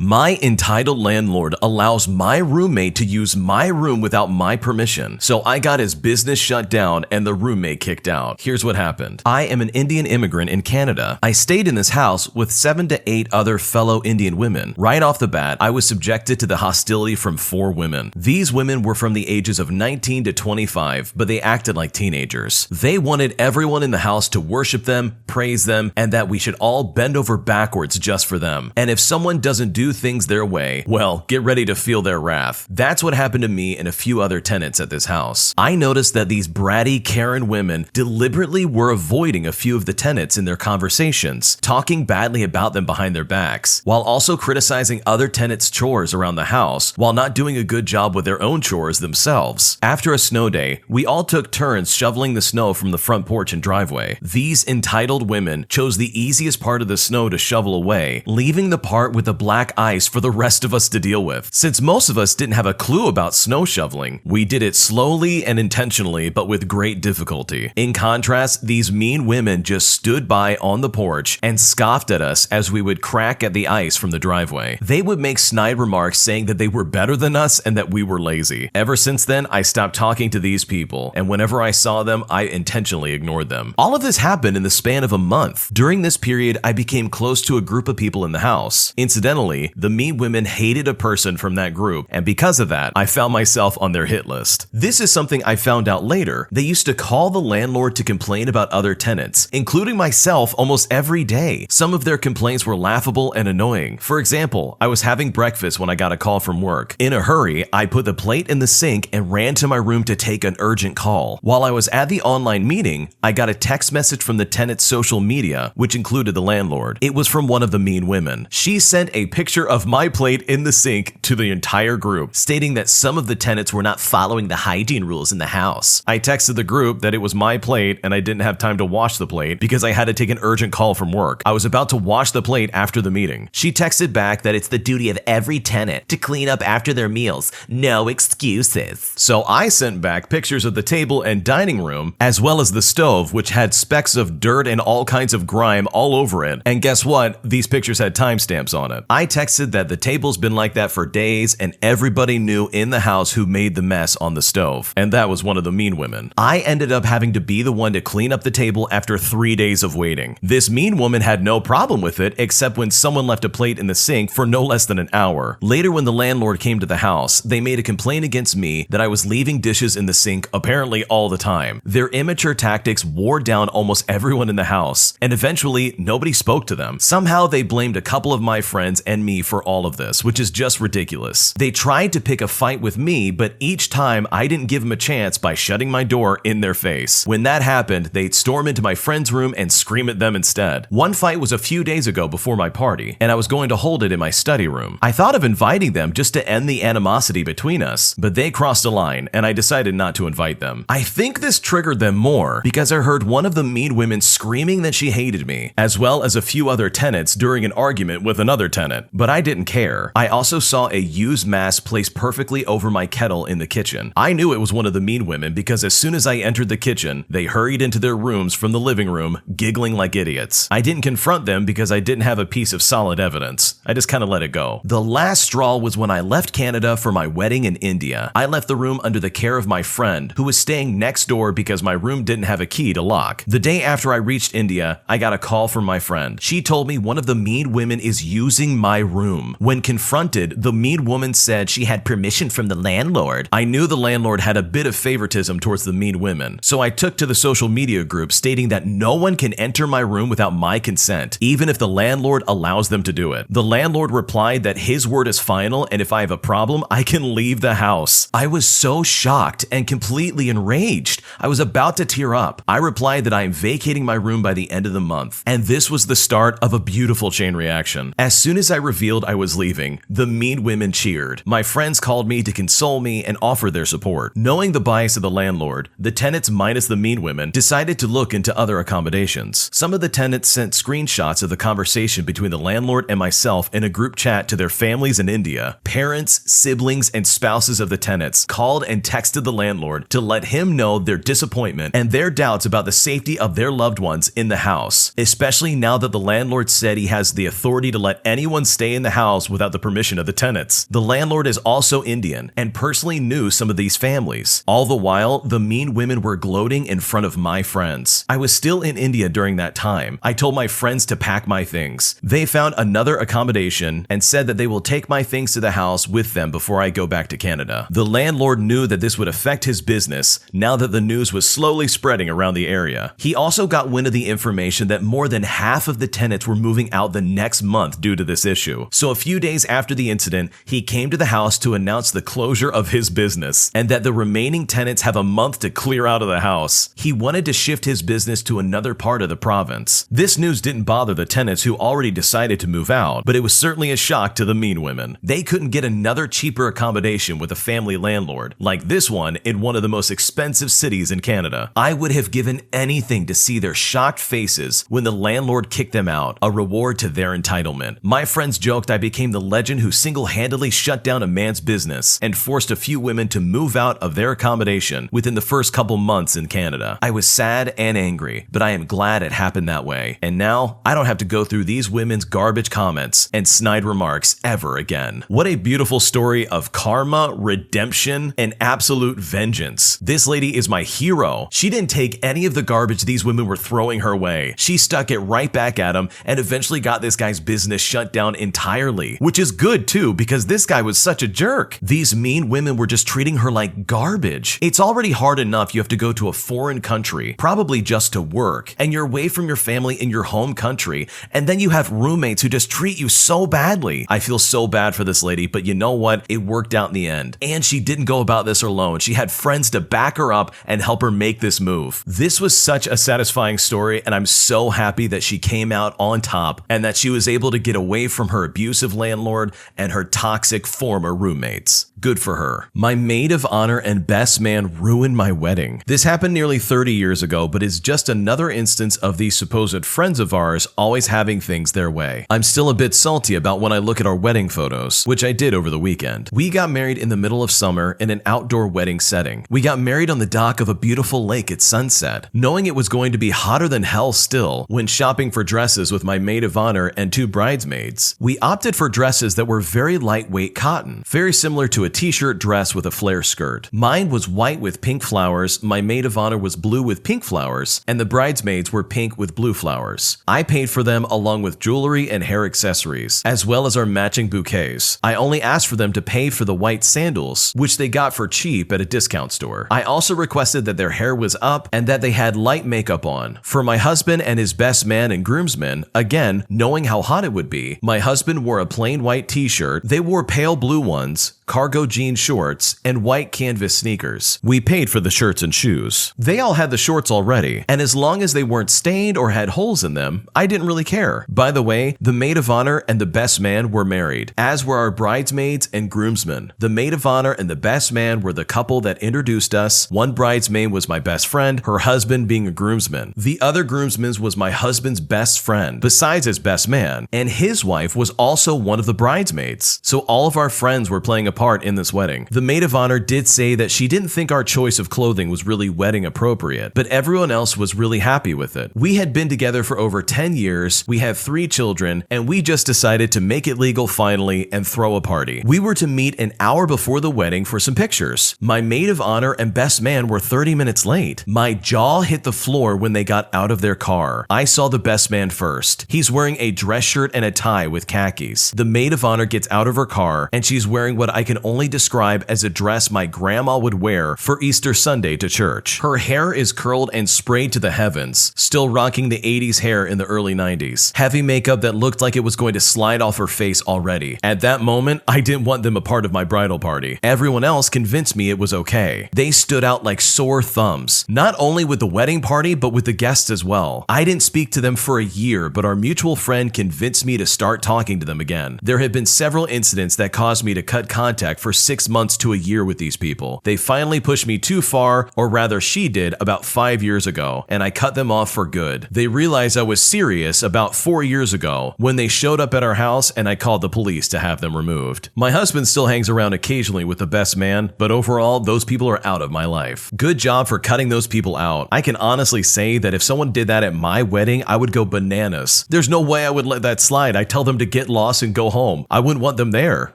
My entitled landlord allows my roommate to use my room without my permission, so I got his business shut down and the roommate kicked out. Here's what happened. I am an Indian immigrant in Canada. I stayed in this house with 7 to 8 other fellow Indian women. Right off the bat, I was subjected to the hostility from 4 women. These women were from the ages of 19 to 25, but they acted like teenagers. They wanted everyone in the house to worship them, praise them, and that we should all bend over backwards just for them. And if someone doesn't do things their way, well, get ready to feel their wrath. That's what happened to me and a few other tenants at this house. I noticed that these bratty Karen women deliberately were avoiding a few of the tenants in their conversations, talking badly about them behind their backs, while also criticizing other tenants' chores around the house while not doing a good job with their own chores themselves. After a snow day, we all took turns shoveling the snow from the front porch and driveway. These entitled women chose the easiest part of the snow to shovel away, leaving the part with the black ice for the rest of us to deal with. Since most of us didn't have a clue about snow shoveling, we did it slowly and intentionally, but with great difficulty. In contrast, these mean women just stood by on the porch and scoffed at us as we would crack at the ice from the driveway. They would make snide remarks saying that they were better than us and that we were lazy. Ever since then, I stopped talking to these people, and whenever I saw them, I intentionally ignored them. All of this happened in the span of a month. During this period, I became close to a group of people in the house. Incidentally, the mean women hated a person from that group, and because of that, I found myself on their hit list. This is something I found out later. They used to call the landlord to complain about other tenants, including myself, almost every day. Some of their complaints were laughable and annoying. For example, I was having breakfast when I got a call from work. In a hurry, I put the plate in the sink and ran to my room to take an urgent call. While I was at the online meeting, I got a text message from the tenant's social media, which included the landlord. It was from one of the mean women. She sent a picture of my plate in the sink to the entire group, stating that some of the tenants were not following the hygiene rules in the house. I texted the group that it was my plate and I didn't have time to wash the plate because I had to take an urgent call from work. I was about to wash the plate after the meeting. She texted back that it's the duty of every tenant to clean up after their meals. No excuses. So I sent back pictures of the table and dining room, as well as the stove, which had specks of dirt and all kinds of grime all over it. And guess what? These pictures had timestamps on it. I texted that the table's been like that for days and everybody knew in the house who made the mess on the stove. And that was one of the mean women. I ended up having to be the one to clean up the table after 3 days of waiting. This mean woman had no problem with it, except when someone left a plate in the sink for no less than an hour. Later, when the landlord came to the house, they made a complaint against me that I was leaving dishes in the sink apparently all the time. Their immature tactics wore down almost everyone in the house, and eventually nobody spoke to them. Somehow they blamed a couple of my friends and me for all of this, which is just ridiculous. They tried to pick a fight with me, but each time I didn't give them a chance by shutting my door in their face. When that happened, they'd storm into my friend's room and scream at them instead. One fight was a few days ago before my party, and I was going to hold it in my study room. I thought of inviting them just to end the animosity between us, but they crossed a line, and I decided not to invite them. I think this triggered them more because I heard one of the mean women screaming that she hated me, as well as a few other tenants during an argument with another tenant, but I didn't care. I also saw a used mask placed perfectly over my kettle in the kitchen. I knew it was one of the mean women because as soon as I entered the kitchen, they hurried into their rooms from the living room, giggling like idiots. I didn't confront them because I didn't have a piece of solid evidence. I just kind of let it go. The last straw was when I left Canada for my wedding in India. I left the room under the care of my friend, who was staying next door because my room didn't have a key to lock. The day after I reached India, I got a call from my friend. She told me one of the mean women is using my room. When confronted, the mean woman said she had permission from the landlord. I knew the landlord had a bit of favoritism towards the mean women, so I took to the social media group stating that no one can enter my room without my consent, even if the landlord allows them to do it. The landlord replied that his word is final, and if I have a problem, I can leave the house. I was so shocked and completely enraged. I was about to tear up. I replied that I am vacating my room by the end of the month, and this was the start of a beautiful chain reaction. As soon as I revealed I was leaving, the mean women cheered. My friends called me to console me and offer their support. Knowing the bias of the landlord, the tenants minus the mean women decided to look into other accommodations. Some of the tenants sent screenshots of the conversation between the landlord and myself in a group chat to their families in India. Parents, siblings, and spouses of the tenants called and texted the landlord to let him know their disappointment and their doubts about the safety of their loved ones in the house, especially now that the landlord said he has the authority to let anyone stay stay in the house without the permission of the tenants. The landlord is also Indian and personally knew some of these families. All the while, the mean women were gloating in front of my friends. I was still in India during that time. I told my friends to pack my things. They found another accommodation and said that they will take my things to the house with them before I go back to Canada. The landlord knew that this would affect his business now that the news was slowly spreading around the area. He also got wind of the information that more than half of the tenants were moving out the next month due to this issue. So a few days after the incident, he came to the house to announce the closure of his business and that the remaining tenants have a month to clear out of the house. He wanted to shift his business to another part of the province. This news didn't bother the tenants who already decided to move out, but it was certainly a shock to the mean women. They couldn't get another cheaper accommodation with a family landlord like this one in one of the most expensive cities in Canada. I would have given anything to see their shocked faces when the landlord kicked them out, a reward to their entitlement. My friends joked I became the legend who single-handedly shut down a man's business and forced a few women to move out of their accommodation within the first couple months in Canada. I was sad and angry, but I am glad it happened that way. And now, I don't have to go through these women's garbage comments and snide remarks ever again. What a beautiful story of karma, redemption, and absolute vengeance. This lady is my hero. She didn't take any of the garbage these women were throwing her way. She stuck it right back at him and eventually got this guy's business shut down entirely, which is good too because this guy was such a jerk. These mean women were just treating her like garbage. It's already hard enough you have to go to a foreign country, probably just to work, and you're away from your family in your home country, and then you have roommates who just treat you so badly. I feel so bad for this lady, but you know what? It worked out in the end. And she didn't go about this alone. She had friends to back her up and help her make this move. This was such a satisfying story, and I'm so happy that she came out on top and that she was able to get away from her abusive landlord and her toxic former roommates. Good for her. My maid of honor and best man ruined my wedding. This happened nearly 30 years ago, but is just another instance of these supposed friends of ours always having things their way. I'm still a bit salty about when I look at our wedding photos, which I did over the weekend. We got married in the middle of summer in an outdoor wedding setting. We got married on the dock of a beautiful lake at sunset, knowing it was going to be hotter than hell still. When shopping for dresses with my maid of honor and 2 bridesmaids, we opted for dresses that were very lightweight cotton, very similar to a t-shirt dress with a flare skirt. Mine was white with pink flowers, my maid of honor was blue with pink flowers, and the bridesmaids were pink with blue flowers. I paid for them along with jewelry and hair accessories, as well as our matching bouquets. I only asked for them to pay for the white sandals, which they got for cheap at a discount store. I also requested that their hair was up and that they had light makeup on. For my husband and his best man and groomsmen, again, knowing how hot it would be, my husband wore a plain white t-shirt, they wore pale blue ones, cargo jean shorts, and white canvas sneakers. We paid for the shirts and shoes. They all had the shorts already, and as long as they weren't stained or had holes in them, I didn't really care. By the way, the maid of honor and the best man were married, as were our bridesmaids and groomsmen. The maid of honor and the best man were the couple that introduced us. One bridesmaid was my best friend, her husband being a groomsman. The other groomsman was my husband's best friend, besides his best man, and his wife was also one of the bridesmaids. So all of our friends were playing a part in this wedding. The maid of honor did say that she didn't think our choice of clothing was really wedding appropriate, but everyone else was really happy with it. We had been together for over 10 years, we have 3 children, and we just decided to make it legal finally and throw a party. We were to meet an hour before the wedding for some pictures. My maid of honor and best man were 30 minutes late. My jaw hit the floor when they got out of their car. I saw the best man first. He's wearing a dress shirt and a tie with khakis. The maid of honor gets out of her car, and she's wearing what I can only describe as a dress my grandma would wear for Easter Sunday to church. Her hair is curled and sprayed to the heavens, still rocking the 80s hair in the early 90s. Heavy makeup that looked like it was going to slide off her face already. At that moment, I didn't want them a part of my bridal party. Everyone else convinced me it was okay. They stood out like sore thumbs, not only with the wedding party, but with the guests as well. I didn't speak to them for a year, but our mutual friend convinced me to start talking to them again. There have been several incidents that caused me to cut contact for 6 months to a year with these people. They finally pushed me too far, or rather she did, about 5 years ago, and I cut them off for good. They realized I was serious about 4 years ago when they showed up at our house and I called the police to have them removed. My husband still hangs around occasionally with the best man, but overall, those people are out of my life. Good job for cutting those people out. I can honestly say that if someone did that at my wedding, I would go bananas. There's no way I would let that slide. I tell them to get get lost and go home. I wouldn't want them there.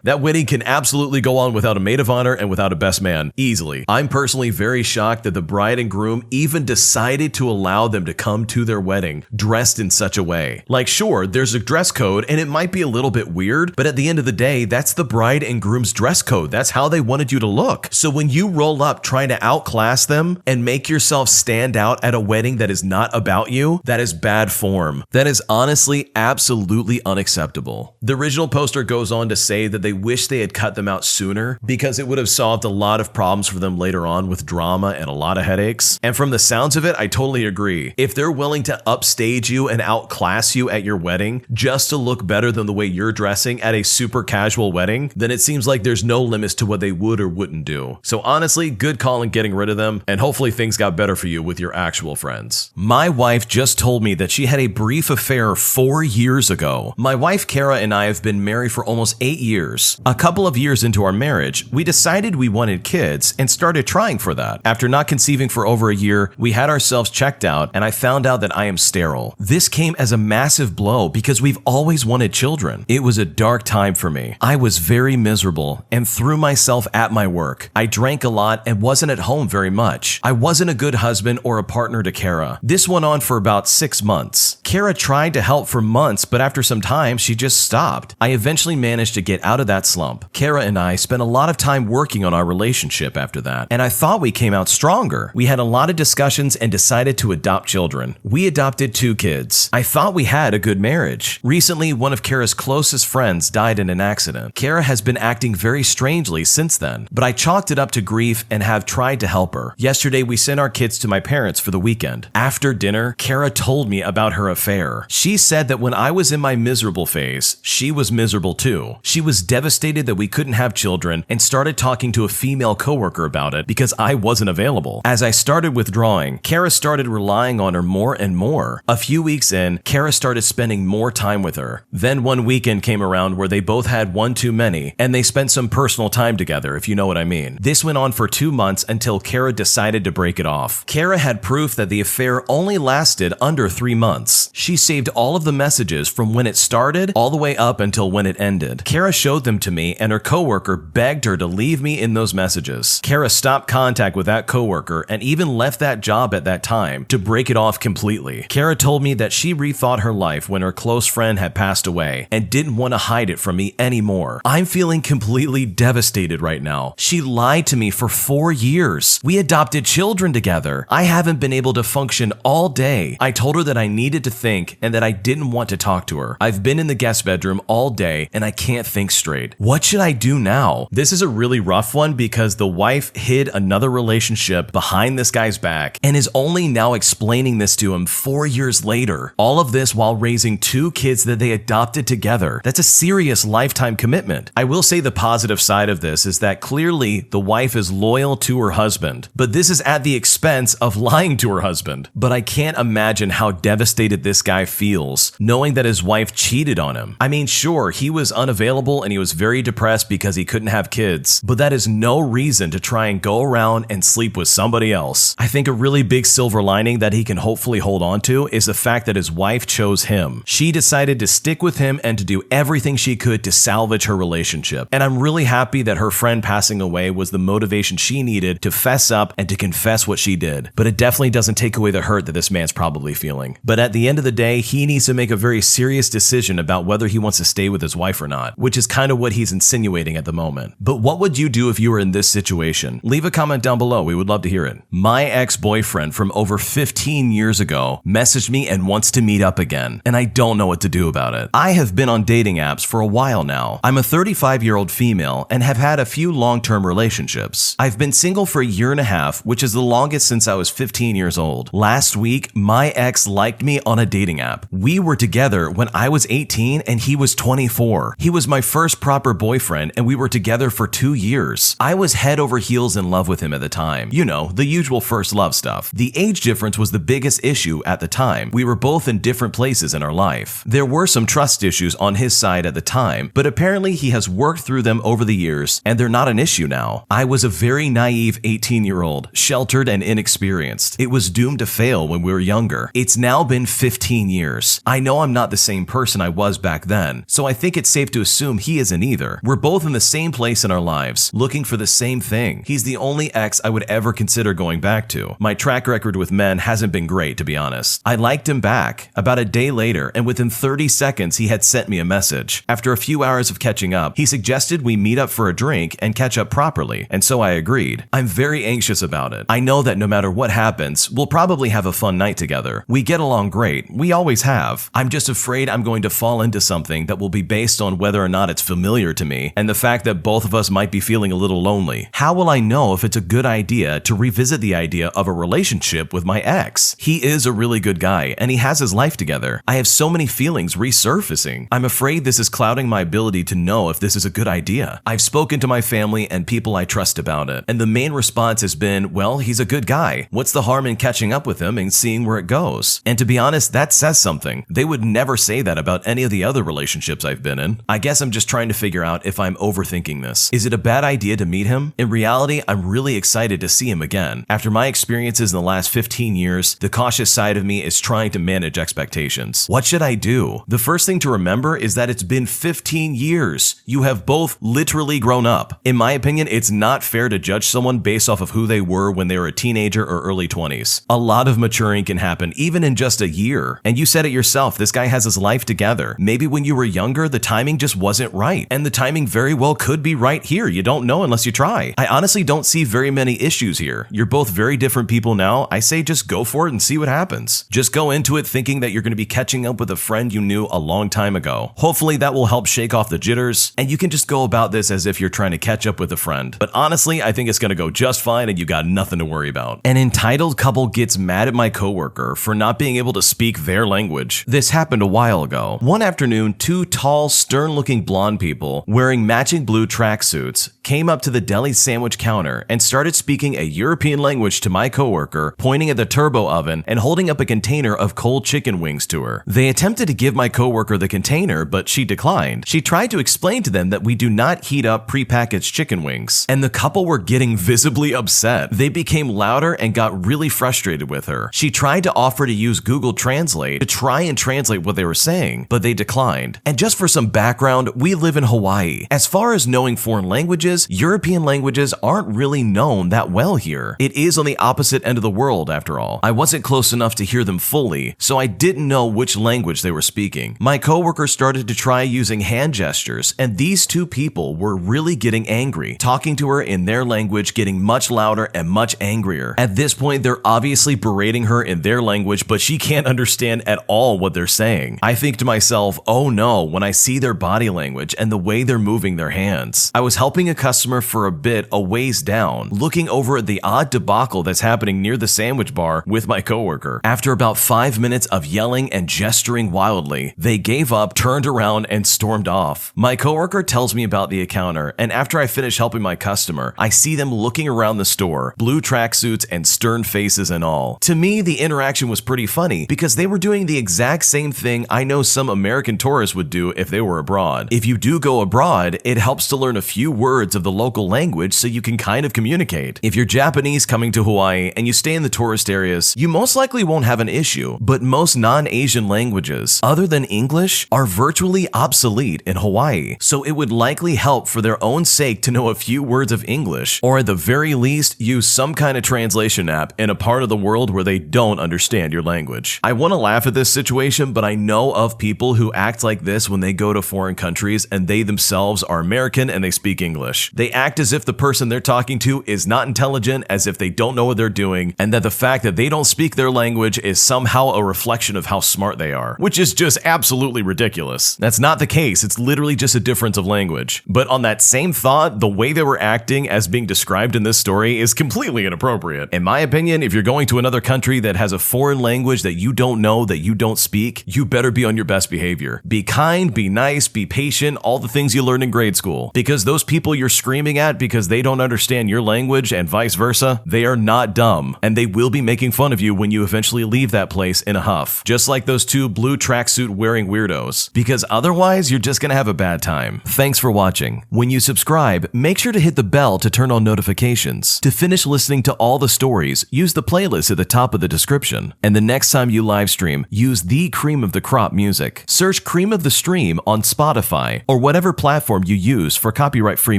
That wedding can absolutely go on without a maid of honor and without a best man, easily. I'm personally very shocked that the bride and groom even decided to allow them to come to their wedding dressed in such a way. Like, sure, there's a dress code and it might be a little bit weird, but at the end of the day, that's the bride and groom's dress code. That's how they wanted you to look. So when you roll up trying to outclass them and make yourself stand out at a wedding that is not about you, that is bad form. That is honestly absolutely unacceptable. The original poster goes on to say that they wish they had cut them out sooner because it would have solved a lot of problems for them later on with drama and a lot of headaches. And from the sounds of it, I totally agree. If they're willing to upstage you and outclass you at your wedding just to look better than the way you're dressing at a super casual wedding, then it seems like there's no limits to what they would or wouldn't do. So honestly, good call in getting rid of them, and hopefully things got better for you with your actual friends. My wife just told me that she had a brief affair 4 years ago. My wife Kara and I have been married for almost 8 years. A couple of years into our marriage, we decided we wanted kids and started trying for that. After not conceiving for over a year, we had ourselves checked out and I found out that I am sterile. This came as a massive blow because we've always wanted children. It was a dark time for me. I was very miserable and threw myself at my work. I drank a lot and wasn't at home very much. I wasn't a good husband or a partner to Kara. This went on for about 6 months. Kara tried to help for months, but after some time, she just stopped. I eventually managed to get out of that slump. Kara and I spent a lot of time working on our relationship after that, and I thought we came out stronger. We had a lot of discussions and decided to adopt children. We adopted 2 kids. I thought we had a good marriage. Recently, one of Kara's closest friends died in an accident. Kara has been acting very strangely since then, but I chalked it up to grief and have tried to help her. Yesterday, we sent our kids to my parents for the weekend. After dinner, Kara told me about her affair. She said that when I was in my miserable phase, she was miserable too. She was devastated that we couldn't have children and started talking to a female coworker about it because I wasn't available. As I started withdrawing, Kara started relying on her more and more. A few weeks in, Kara started spending more time with her. Then one weekend came around where they both had one too many, and they spent some personal time together, if you know what I mean. This went on for 2 months until Kara decided to break it off. Kara had proof that the affair only lasted under 3 months. She saved all of the messages from when it started all the way up until when it ended. Kara showed them to me, and her coworker begged her to leave me in those messages. Kara stopped contact with that coworker and even left that job at that time to break it off completely. Kara told me that she rethought her life when her close friend had passed away and didn't want to hide it from me anymore. I'm feeling completely devastated right now. She lied to me for 4 years. We adopted children together. I haven't been able to function all day. I told her that I needed to think and that I didn't want to talk to her. I've been in the guest bedroom all day and I can't think straight. What should I do now? This is a really rough one because the wife hid another relationship behind this guy's back and is only now explaining this to him 4 years later. All of this while raising 2 kids that they adopted together. That's a serious lifetime commitment. I will say the positive side of this is that clearly the wife is loyal to her husband, but this is at the expense of lying to her husband. But I can't imagine how devastated this guy feels knowing that his wife cheated on him. I mean, sure, he was unavailable and he was very depressed because he couldn't have kids, but that is no reason to try and go around and sleep with somebody else. I think a really big silver lining that he can hopefully hold on to is the fact that his wife chose him. She decided to stick with him and to do everything she could to salvage her relationship. And I'm really happy that her friend passing away was the motivation she needed to fess up and to confess what she did. But it definitely doesn't take away the hurt that this man's probably feeling. But at the end of the day, he needs to make a very serious decision about whether he wants to stay with his wife or not, which is kind of what he's insinuating at the moment. But what would you do if you were in this situation? Leave a comment down below. We would love to hear it. My ex-boyfriend from over 15 years ago messaged me and wants to meet up again, and I don't know what to do about it. I have been on dating apps for a while now. I'm a 35-year-old female and have had a few long-term relationships. I've been single for a year and a half, which is the longest since I was 15 years old. Last week, my ex liked me on a dating app. We were together when I was 18 and he was 24. He was my first proper boyfriend and we were together for 2 years. I was head over heels in love with him at the time. You know, the usual first love stuff. The age difference was the biggest issue at the time. We were both in different places in our life. There were some trust issues on his side at the time, but apparently he has worked through them over the years and they're not an issue now. I was a very naive 18-year-old, sheltered and inexperienced. It was doomed to fail when we were younger. It's now been 15 years. I know I'm not the same person I was back back then, so I think it's safe to assume he isn't either. We're both in the same place in our lives, looking for the same thing. He's the only ex I would ever consider going back to. My track record with men hasn't been great, to be honest. I liked him back. About a day later, and within 30 seconds, he had sent me a message. After a few hours of catching up, he suggested we meet up for a drink and catch up properly, and so I agreed. I'm very anxious about it. I know that no matter what happens, we'll probably have a fun night together. We get along great. We always have. I'm just afraid I'm going to fall into something that will be based on whether or not it's familiar to me, and the fact that both of us might be feeling a little lonely. How will I know if it's a good idea to revisit the idea of a relationship with my ex? He is a really good guy, and he has his life together. I have so many feelings resurfacing. I'm afraid this is clouding my ability to know if this is a good idea. I've spoken to my family and people I trust about it, and the main response has been, well, he's a good guy. What's the harm in catching up with him and seeing where it goes? And to be honest, that says something. They would never say that about any of the other relationships I've been in. I guess I'm just trying to figure out if I'm overthinking this. Is it a bad idea to meet him? In reality, I'm really excited to see him again. After my experiences in the last 15 years, the cautious side of me is trying to manage expectations. What should I do? The first thing to remember is that it's been 15 years. You have both literally grown up. In my opinion, it's not fair to judge someone based off of who they were when they were a teenager or early 20s. A lot of maturing can happen even in just a year. And you said it yourself, this guy has his life together. Maybe when you were younger, the timing just wasn't right. And the timing very well could be right here. You don't know unless you try. I honestly don't see very many issues here. You're both very different people now. I say just go for it and see what happens. Just go into it thinking that you're going to be catching up with a friend you knew a long time ago. Hopefully that will help shake off the jitters, and you can just go about this as if you're trying to catch up with a friend. But honestly, I think it's going to go just fine and you got nothing to worry about. An entitled couple gets mad at my coworker for not being able to speak their language. This happened a while ago. One afternoon, two tall, stern-looking blonde people wearing matching blue tracksuits came up to the deli sandwich counter and started speaking a European language to my coworker, pointing at the turbo oven and holding up a container of cold chicken wings to her. They attempted to give my coworker the container, but she declined. She tried to explain to them that we do not heat up prepackaged chicken wings, and the couple were getting visibly upset. They became louder and got really frustrated with her. She tried to offer to use Google Translate to try and translate what they were saying, but they declined. And just for some background, we live in Hawaii. As far as knowing foreign languages, European languages aren't really known that well here. It is on the opposite end of the world, after all. I wasn't close enough to hear them fully, so I didn't know which language they were speaking. My coworker started to try using hand gestures, and these two people were really getting angry, talking to her in their language, getting much louder and much angrier. At this point, they're obviously berating her in their language, but she can't understand at all what they're saying. I think to myself, oh no, when I see their body language and the way they're moving their hands. I was helping a customer for a bit a ways down, looking over at the odd debacle that's happening near the sandwich bar with my coworker. After about 5 minutes of yelling and gesturing wildly, they gave up, turned around, and stormed off. My coworker tells me about the encounter, and after I finish helping my customer, I see them looking around the store, blue tracksuits and stern faces and all. To me, the interaction was pretty funny because they were doing the exact same thing I know some American tourists would do if they were abroad. If you do go abroad, it helps to learn a few words of the local language so you can kind of communicate. If you're Japanese coming to Hawaii and you stay in the tourist areas, you most likely won't have an issue, but most non-Asian languages, other than English, are virtually obsolete in Hawaii, so it would likely help for their own sake to know a few words of English, or at the very least, use some kind of translation app in a part of the world where they don't understand your language. I want to laugh at this situation, but I know of people who act like this when they go to foreign countries and they themselves are American and they speak English. They act as if the person they're talking to is not intelligent, as if they don't know what they're doing, and that the fact that they don't speak their language is somehow a reflection of how smart they are, which is just absolutely ridiculous. That's not the case. It's literally just a difference of language. But on that same thought, the way they were acting as being described in this story is completely inappropriate. In my opinion, if you're going to another country that has a foreign language that you don't know, that you don't speak, you better be on your best behavior. Be kind, be nice, be patient, all the things you learned in grade school. Because those people you're screaming at because they don't understand your language and vice versa, they are not dumb, and they will be making fun of you when you eventually leave that place in a huff. Just like those two blue tracksuit wearing weirdos. Because otherwise, you're just gonna have a bad time. Thanks for watching. When you subscribe, make sure to hit the bell to turn on notifications. To finish listening to all the stories, use the playlist at the top of the description. And the next time you live stream, use the cream of the crop music. Search Search Cream of the Stream on Spotify or whatever platform you use for copyright-free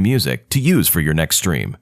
music to use for your next stream.